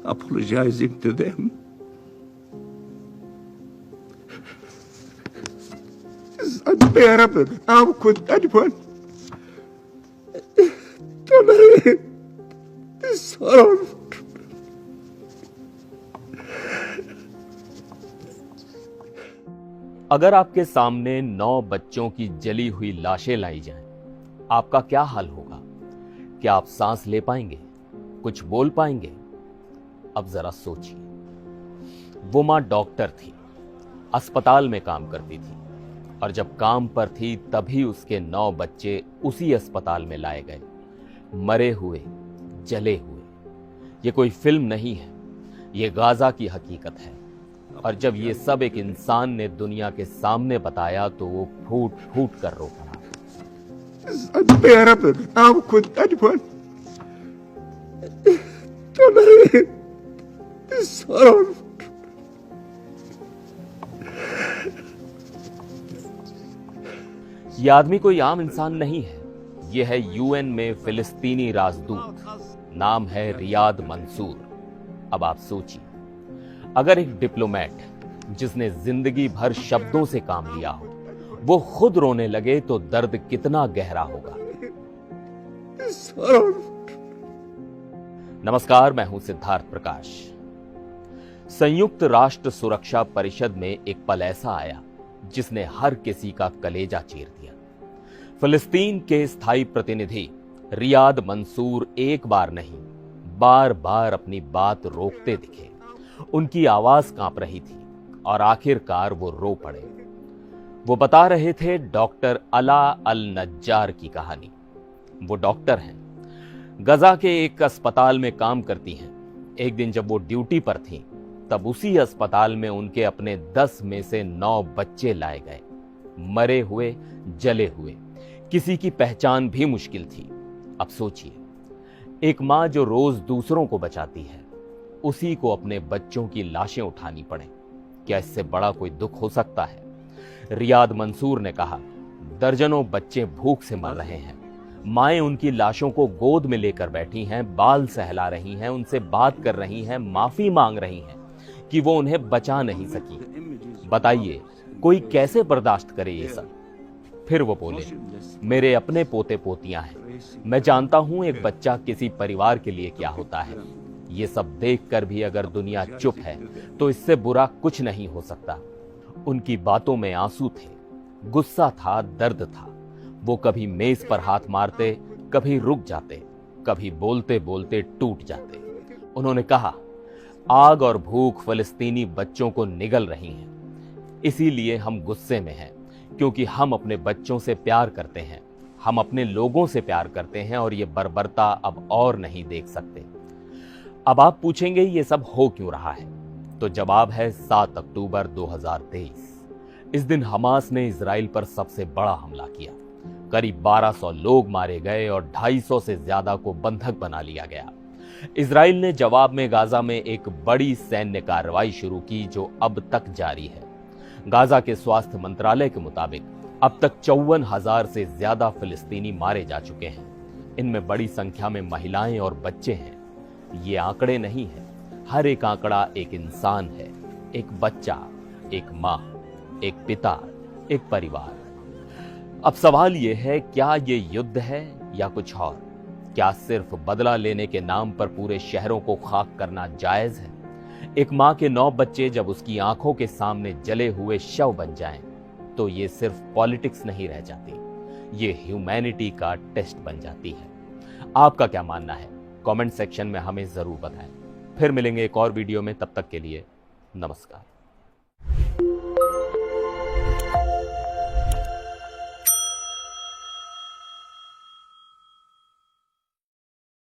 apologizing to them. It's unbearable. How could anyone tolerate this horror? अगर आपके सामने 9 बच्चों की जली हुई लाशें लाई जाएं, आपका क्या हाल होगा? क्या आप सांस ले पाएंगे? कुछ बोल पाएंगे? अब जरा सोचिए। वो मां डॉक्टर थी, अस्पताल में काम करती थी, और जब काम पर थी तभी उसके 9 बच्चे उसी अस्पताल में लाए गए, मरे हुए, जले हुए। ये कोई फिल्म नहीं है, ये गाजा की हकीकत है। और जब ये सब एक इंसान ने दुनिया के सामने बताया तो वो फूट फूट कर रो पड़ा। It's unbearable. How could anyone tolerate this horror? ये आदमी कोई आम इंसान नहीं है। ये है यूएन में फिलिस्तीनी राजदूत, नाम है रियाद मंसूर। अब आप सोचिए, अगर एक डिप्लोमेट जिसने जिंदगी भर शब्दों से काम लिया हो, वो खुद रोने लगे तो दर्द कितना गहरा होगा। नमस्कार, मैं हूं सिद्धार्थ प्रकाश। संयुक्त राष्ट्र सुरक्षा परिषद में एक पल ऐसा आया जिसने हर किसी का कलेजा चीर दिया। फिलिस्तीन के स्थायी प्रतिनिधि रियाद मंसूर एक बार नहीं, बार बार अपनी बात रोकते दिखे। उनकी आवाज कांप रही थी और आखिरकार वो रो पड़े। वो बता रहे थे डॉक्टर अला अल नज्जार की कहानी। वो डॉक्टर हैं, गजा के एक अस्पताल में काम करती हैं। एक दिन जब वो ड्यूटी पर थीं, तब उसी अस्पताल में उनके अपने 10 में से 9 बच्चे लाए गए, मरे हुए, जले हुए। किसी की पहचान भी मुश्किल थी। अब सोचिए, एक मां जो रोज दूसरों को बचाती है, उसी को अपने बच्चों की लाशें उठानी पड़े। क्या इससे बड़ा कोई दुख हो सकता है? रियाद मंसूर ने कहा, दर्जनों बच्चे भूख से मर रहे हैं। माएं उनकी लाशों को गोद में लेकर बैठी हैं, बाल सहला रही हैं, उनसे बात कर रही हैं, माफी मांग रही हैं कि वो उन्हें बचा नहीं सकी। बताइए, कोई कैसे बर्दाश्त करे ये सब? फिर वो बोले, मेरे अपने पोते पोतियां हैं, मैं जानता हूं एक बच्चा किसी परिवार के लिए क्या होता है। ये सब देखकर भी अगर दुनिया चुप है तो इससे बुरा कुछ नहीं हो सकता। उनकी बातों में आंसू थे, गुस्सा था, दर्द था। वो कभी मेज पर हाथ मारते, कभी रुक जाते, कभी बोलते बोलते टूट जाते। उन्होंने कहा, आग और भूख फिलिस्तीनी बच्चों को निगल रही हैं। इसीलिए हम गुस्से में हैं, क्योंकि हम अपने बच्चों से प्यार करते हैं, हम अपने लोगों से प्यार करते हैं और ये बर्बरता अब और नहीं देख सकते। अब आप पूछेंगे ये सब हो क्यों रहा है? तो जवाब है 7 अक्टूबर 2023। इस दिन हमास ने इजराइल पर सबसे बड़ा हमला किया। करीब 1200 लोग मारे गए और 250 से ज्यादा को बंधक बना लिया गया। इजराइल ने जवाब में गाजा में एक बड़ी सैन्य कार्रवाई शुरू की जो अब तक जारी है। गाजा के स्वास्थ्य मंत्रालय के मुताबिक अब तक 54,000 से ज्यादा फिलिस्तीनी मारे जा चुके हैं। इनमें बड़ी संख्या में महिलाएं और बच्चे हैं। ये आंकड़े नहीं है, हर एक आंकड़ा एक इंसान है, एक बच्चा, एक मां, एक पिता, एक परिवार। अब सवाल यह है, क्या ये युद्ध है या कुछ और? क्या सिर्फ बदला लेने के नाम पर पूरे शहरों को खाक करना जायज है? एक मां के 9 बच्चे जब उसकी आंखों के सामने जले हुए शव बन जाएं, तो ये सिर्फ पॉलिटिक्स नहीं रह जाती, ये ह्यूमैनिटी का टेस्ट बन जाती है। आपका क्या मानना है? कमेंट सेक्शन में हमें जरूर बताएं। फिर मिलेंगे एक और वीडियो में, तब तक के लिए नमस्कार।